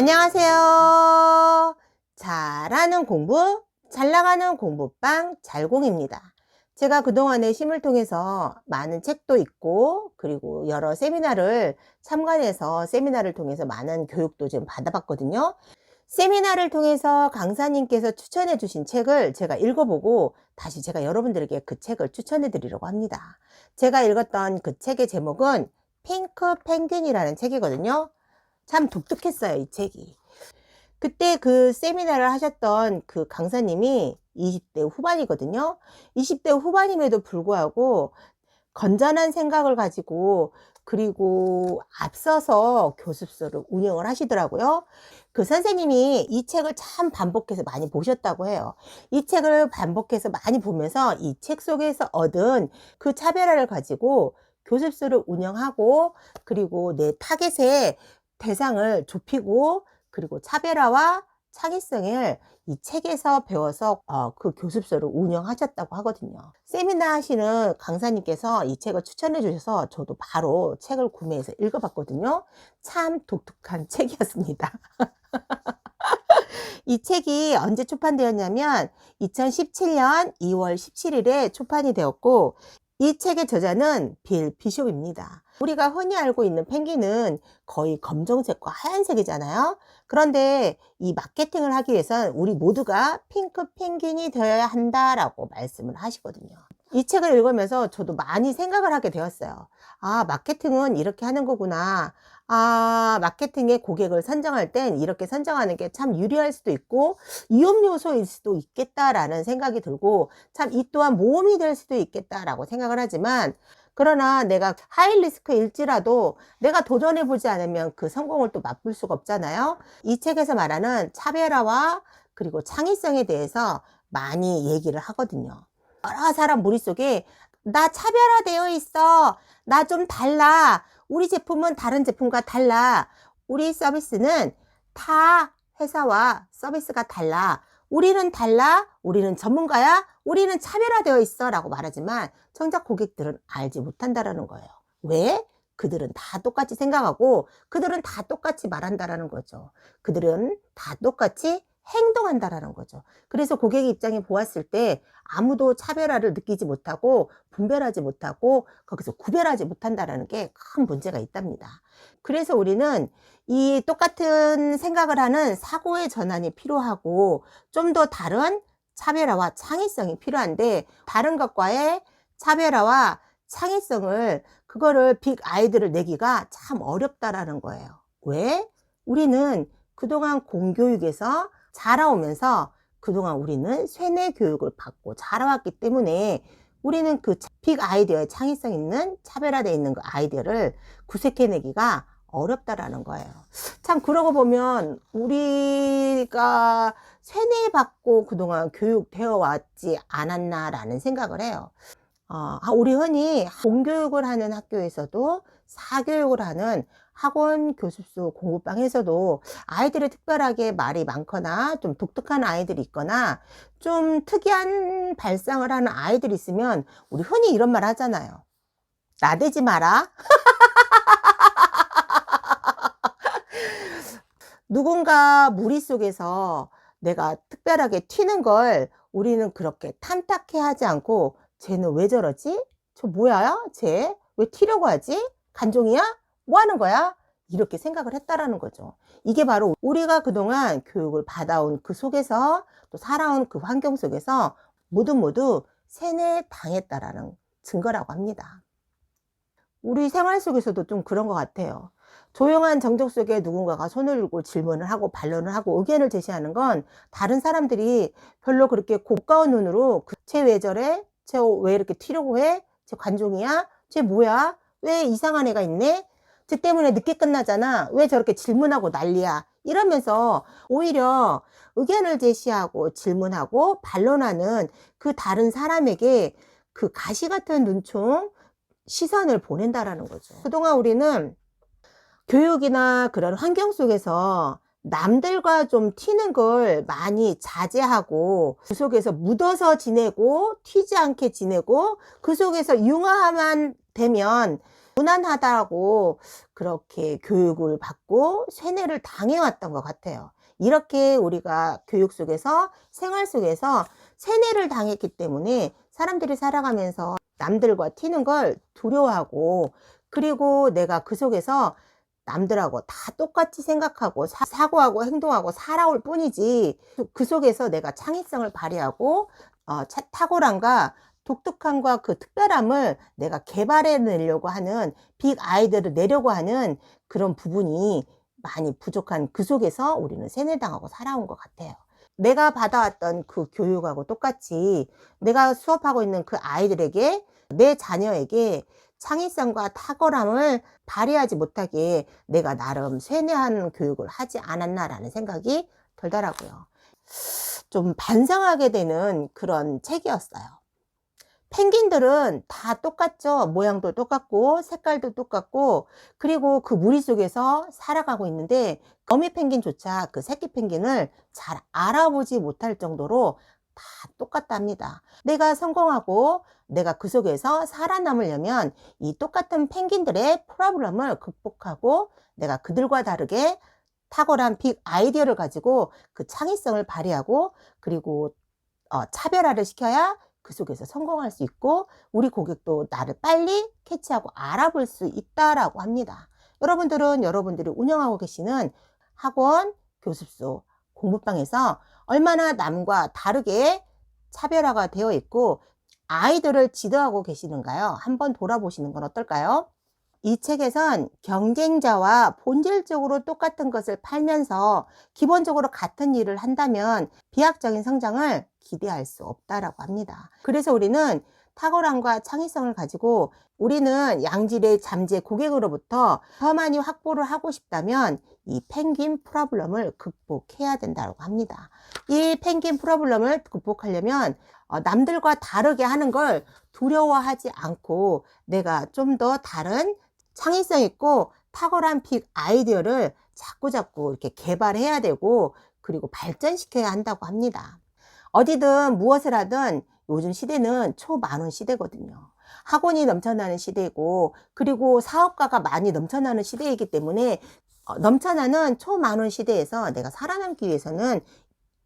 안녕하세요. 잘하는 공부, 잘 나가는 공부방 잘공입니다. 제가 그동안에 심을 통해서 많은 책도 읽고 그리고 여러 세미나를 참관해서 세미나를 통해서 많은 교육도 좀 받아봤거든요. 세미나를 통해서 강사님께서 추천해 주신 책을 제가 읽어보고 다시 제가 여러분들에게 그 책을 추천해 드리려고 합니다. 제가 읽었던 그 책의 제목은 핑크 펭귄이라는 책이거든요. 참 독특했어요, 이 책이. 그때 그 세미나를 하셨던 그 강사님이 20대 후반이거든요. 20대 후반임에도 불구하고 건전한 생각을 가지고 그리고 앞서서 교습소를 운영을 하시더라고요. 그 선생님이 이 책을 참 반복해서 많이 보셨다고 해요. 이 책을 반복해서 많이 보면서 이 책 속에서 얻은 그 차별화를 가지고 교습소를 운영하고 그리고 내 타겟에 대상을 좁히고 그리고 차별화와 창의성을 이 책에서 배워서 그 교습소를 운영하셨다고 하거든요. 세미나 하시는 강사님께서 이 책을 추천해 주셔서 저도 바로 책을 구매해서 읽어봤거든요. 참 독특한 책이었습니다. 이 책이 언제 출판되었냐면 2017년 2월 17일에 출판이 되었고 이 책의 저자는 빌 비숍입니다. 우리가 흔히 알고 있는 펭귄은 거의 검정색과 하얀색이잖아요. 그런데 이 마케팅을 하기 위해선 우리 모두가 핑크 펭귄이 되어야 한다라고 말씀을 하시거든요. 이 책을 읽으면서 저도 많이 생각을 하게 되었어요. 아, 마케팅은 이렇게 하는 거구나. 아, 마케팅의 고객을 선정할 땐 이렇게 선정하는 게 참 유리할 수도 있고 위험 요소일 수도 있겠다라는 생각이 들고 참 이 또한 모험이 될 수도 있겠다라고 생각을 하지만 그러나 내가 하이리스크일지라도 내가 도전해보지 않으면 그 성공을 또 맛볼 수가 없잖아요. 이 책에서 말하는 차별화와 그리고 창의성에 대해서 많이 얘기를 하거든요. 여러 사람 머릿속에 나 차별화되어 있어. 나 좀 달라. 우리 제품은 다른 제품과 달라. 우리 서비스는 타 회사와 서비스가 달라. 우리는 달라. 우리는 전문가야. 우리는 차별화되어 있어 라고 말하지만 정작 고객들은 알지 못한다라는 거예요. 왜? 그들은 다 똑같이 생각하고 그들은 다 똑같이 말한다라는 거죠. 그들은 다 똑같이 행동한다라는 거죠. 그래서 고객의 입장에 보았을 때 아무도 차별화를 느끼지 못하고 분별하지 못하고 거기서 구별하지 못한다라는 게 큰 문제가 있답니다. 그래서 우리는 이 똑같은 생각을 하는 사고의 전환이 필요하고 좀 더 다른 차별화와 창의성이 필요한데 다른 것과의 차별화와 창의성을 그거를 빅 아이디어를 내기가 참 어렵다라는 거예요. 왜? 우리는 그동안 공교육에서 자라오면서 그동안 우리는 쇠뇌 교육을 받고 자라왔기 때문에 우리는 그 빅 아이디어의 창의성 있는 차별화되어 있는 그 아이디어를 구색해내기가 어렵다라는 거예요. 참 그러고 보면 우리가 쇠뇌받고 그동안 교육되어 왔지 않았나라는 생각을 해요. 우리 흔히 공교육을 하는 학교에서도 사교육을 하는 학원 교습소 공부방에서도 아이들이 특별하게 말이 많거나 좀 독특한 아이들이 있거나 좀 특이한 발상을 하는 아이들이 있으면 우리 흔히 이런 말 하잖아요. 나대지 마라. 누군가 무리 속에서 내가 특별하게 튀는 걸 우리는 그렇게 탐탁해 하지 않고 쟤는 왜 저러지? 저 뭐야? 쟤 왜 튀려고 하지? 간종이야? 뭐 하는 거야? 이렇게 생각을 했다라는 거죠. 이게 바로 우리가 그동안 교육을 받아온 그 속에서 또 살아온 그 환경 속에서 모두 세뇌 당했다라는 증거라고 합니다. 우리 생활 속에서도 좀 그런 것 같아요. 조용한 정적 속에 누군가가 손을 들고 질문을 하고 반론을 하고 의견을 제시하는 건 다른 사람들이 별로 그렇게 고가운 눈으로 쟤 왜 저래? 쟤 왜 이렇게 튀려고 해? 쟤 관종이야? 쟤 뭐야? 왜 이상한 애가 있네? 쟤 때문에 늦게 끝나잖아. 왜 저렇게 질문하고 난리야? 이러면서 오히려 의견을 제시하고 질문하고 반론하는 그 다른 사람에게 그 가시 같은 눈총 시선을 보낸다라는 거죠. 그동안 우리는 교육이나 그런 환경 속에서 남들과 좀 튀는 걸 많이 자제하고 그 속에서 묻어서 지내고 튀지 않게 지내고 그 속에서 융화만 되면 무난하다고 그렇게 교육을 받고 세뇌를 당해왔던 것 같아요. 이렇게 우리가 교육 속에서 생활 속에서 세뇌를 당했기 때문에 사람들이 살아가면서 남들과 튀는 걸 두려워하고, 그리고 내가 그 속에서 남들하고 다 똑같이 생각하고 사고하고 행동하고 살아올 뿐이지, 그 속에서 내가 창의성을 발휘하고 탁월함과 독특함과 그 특별함을 내가 개발해내려고 하는, 빅 아이디어를 내려고 하는 그런 부분이 많이 부족한, 그 속에서 우리는 세뇌당하고 살아온 것 같아요. 내가 받아왔던 그 교육하고 똑같이 내가 수업하고 있는 그 아이들에게, 내 자녀에게 창의성과 탁월함을 발휘하지 못하게 내가 나름 세뇌하는 교육을 하지 않았나라는 생각이 들더라고요. 좀 반성하게 되는 그런 책이었어요. 펭귄들은 다 똑같죠. 모양도 똑같고 색깔도 똑같고, 그리고 그 무리 속에서 살아가고 있는데 거미 펭귄조차 그 새끼 펭귄을 잘 알아보지 못할 정도로 다 똑같답니다. 내가 성공하고 내가 그 속에서 살아남으려면 이 똑같은 펭귄들의 프로블럼을 극복하고 내가 그들과 다르게 탁월한 빅 아이디어를 가지고 그 창의성을 발휘하고, 그리고 차별화를 시켜야 그 속에서 성공할 수 있고 우리 고객도 나를 빨리 캐치하고 알아볼 수 있다라고 합니다. 여러분들은 여러분들이 운영하고 계시는 학원, 교습소, 공부방에서 얼마나 남과 다르게 차별화가 되어 있고 아이들을 지도하고 계시는가요? 한번 돌아보시는 건 어떨까요? 이 책에선 경쟁자와 본질적으로 똑같은 것을 팔면서 기본적으로 같은 일을 한다면 비약적인 성장을 기대할 수 없다라고 합니다. 그래서 우리는 탁월함과 창의성을 가지고 우리는 양질의 잠재 고객으로부터 더 많이 확보를 하고 싶다면 이 펭귄 프로블럼을 극복해야 된다고 합니다. 이 펭귄 프로블럼을 극복하려면 남들과 다르게 하는 걸 두려워하지 않고 내가 좀 더 다른 창의성 있고 탁월한 빅 아이디어를 자꾸자꾸 이렇게 개발해야 되고, 그리고 발전시켜야 한다고 합니다. 어디든 무엇을 하든 요즘 시대는 초만원 시대거든요. 학원이 넘쳐나는 시대이고, 그리고 사업가가 많이 넘쳐나는 시대이기 때문에 넘쳐나는 초만원 시대에서 내가 살아남기 위해서는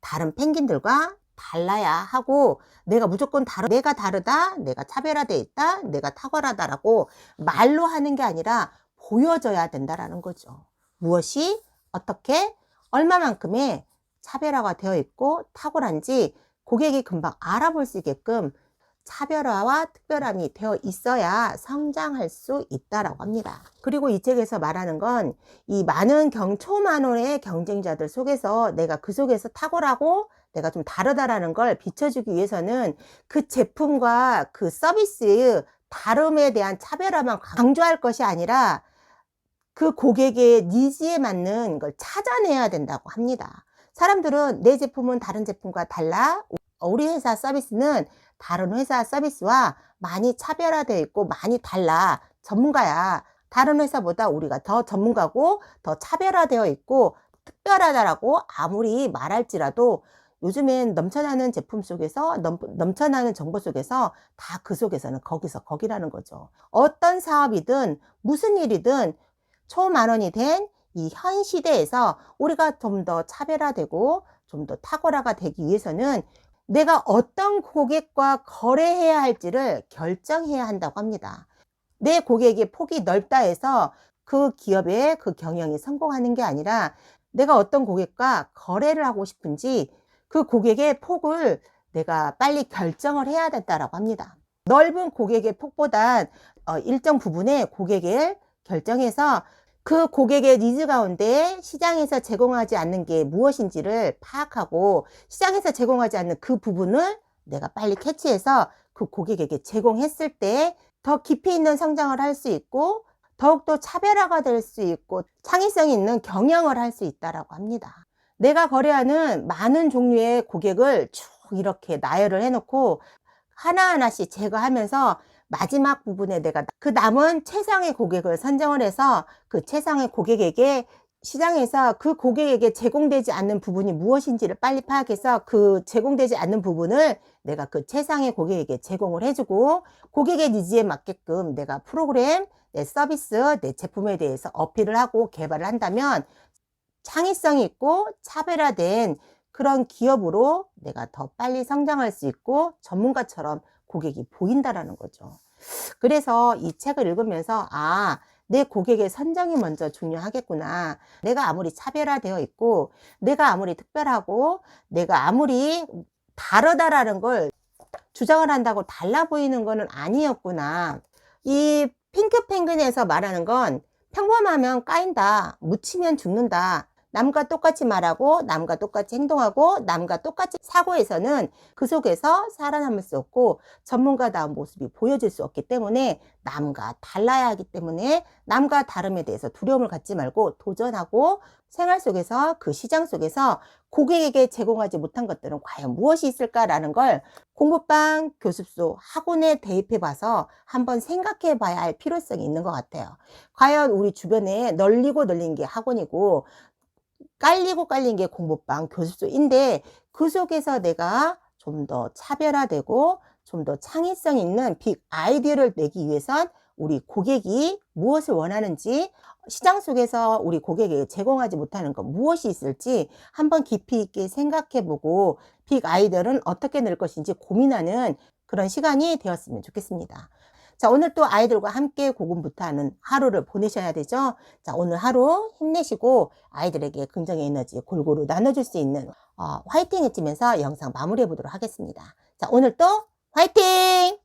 다른 펭귄들과 달라야 하고, 내가 무조건 내가 다르다, 내가 차별화되어 있다, 내가 탁월하다라고 말로 하는 게 아니라 보여져야 된다라는 거죠. 무엇이 어떻게 얼마만큼의 차별화가 되어 있고 탁월한지 고객이 금방 알아볼 수 있게끔 차별화와 특별함이 되어 있어야 성장할 수 있다라고 합니다. 그리고 이 책에서 말하는 건 이 많은 초만원의 경쟁자들 속에서 내가 그 속에서 탁월하고 내가 좀 다르다라는 걸 비춰주기 위해서는 그 제품과 그 서비스의 다름에 대한 차별화만 강조할 것이 아니라 그 고객의 니즈에 맞는 걸 찾아내야 된다고 합니다. 사람들은 내 제품은 다른 제품과 달라, 우리 회사 서비스는 다른 회사 서비스와 많이 차별화되어 있고 많이 달라, 전문가야, 다른 회사보다 우리가 더 전문가고 더 차별화되어 있고 특별하다라고 아무리 말할지라도 요즘엔 넘쳐나는 제품 속에서 넘쳐나는 정보 속에서 다 그 속에서는 거기서 거기라는 거죠. 어떤 사업이든 무슨 일이든 초만원이 된 이 현 시대에서 우리가 좀 더 차별화되고 좀 더 탁월화가 되기 위해서는 내가 어떤 고객과 거래해야 할지를 결정해야 한다고 합니다. 내 고객의 폭이 넓다 해서 그 기업의 그 경영이 성공하는 게 아니라 내가 어떤 고객과 거래를 하고 싶은지 그 고객의 폭을 내가 빨리 결정을 해야 된다고 합니다. 넓은 고객의 폭보단 일정 부분의 고객을 결정해서 그 고객의 니즈 가운데 시장에서 제공하지 않는 게 무엇인지를 파악하고 시장에서 제공하지 않는 그 부분을 내가 빨리 캐치해서 그 고객에게 제공했을 때 더 깊이 있는 성장을 할 수 있고 더욱더 차별화가 될 수 있고 창의성 있는 경영을 할 수 있다고 합니다. 내가 거래하는 많은 종류의 고객을 쭉 이렇게 나열을 해놓고 하나하나씩 제거하면서 마지막 부분에 내가 그 남은 최상의 고객을 선정을 해서 그 최상의 고객에게 시장에서 그 고객에게 제공되지 않는 부분이 무엇인지를 빨리 파악해서 그 제공되지 않는 부분을 내가 그 최상의 고객에게 제공을 해주고 고객의 니즈에 맞게끔 내가 프로그램, 내 서비스, 내 제품에 대해서 어필을 하고 개발을 한다면 창의성이 있고 차별화된 그런 기업으로 내가 더 빨리 성장할 수 있고 전문가처럼 고객이 보인다라는 거죠. 그래서 이 책을 읽으면서 내 고객의 선정이 먼저 중요하겠구나. 내가 아무리 차별화되어 있고 내가 아무리 특별하고 내가 아무리 다르다라는 걸 주장을 한다고 달라 보이는 거는 아니었구나. 이 핑크 펭귄에서 말하는 건 평범하면 까인다, 묻히면 죽는다. 남과 똑같이 말하고 남과 똑같이 행동하고 남과 똑같이 사고해서는 그 속에서 살아남을 수 없고 전문가다운 모습이 보여질 수 없기 때문에 남과 달라야 하기 때문에 남과 다름에 대해서 두려움을 갖지 말고 도전하고 생활 속에서 그 시장 속에서 고객에게 제공하지 못한 것들은 과연 무엇이 있을까라는 걸 공부방, 교습소, 학원에 대입해 봐서 한번 생각해 봐야 할 필요성이 있는 것 같아요. 과연 우리 주변에 널리고 널린 게 학원이고 깔리고 깔린 게 공부방, 교습소인데 그 속에서 내가 좀 더 차별화되고 좀 더 창의성 있는 빅 아이디어를 내기 위해선 우리 고객이 무엇을 원하는지 시장 속에서 우리 고객에게 제공하지 못하는 것 무엇이 있을지 한번 깊이 있게 생각해 보고 빅 아이디어는 어떻게 낼 것인지 고민하는 그런 시간이 되었으면 좋겠습니다. 자, 오늘 또 아이들과 함께 고군분투하는 하루를 보내셔야 되죠. 자, 오늘 하루 힘내시고 아이들에게 긍정의 에너지 골고루 나눠줄 수 있는 화이팅 해치면서 영상 마무리해 보도록 하겠습니다. 자, 오늘 또 화이팅!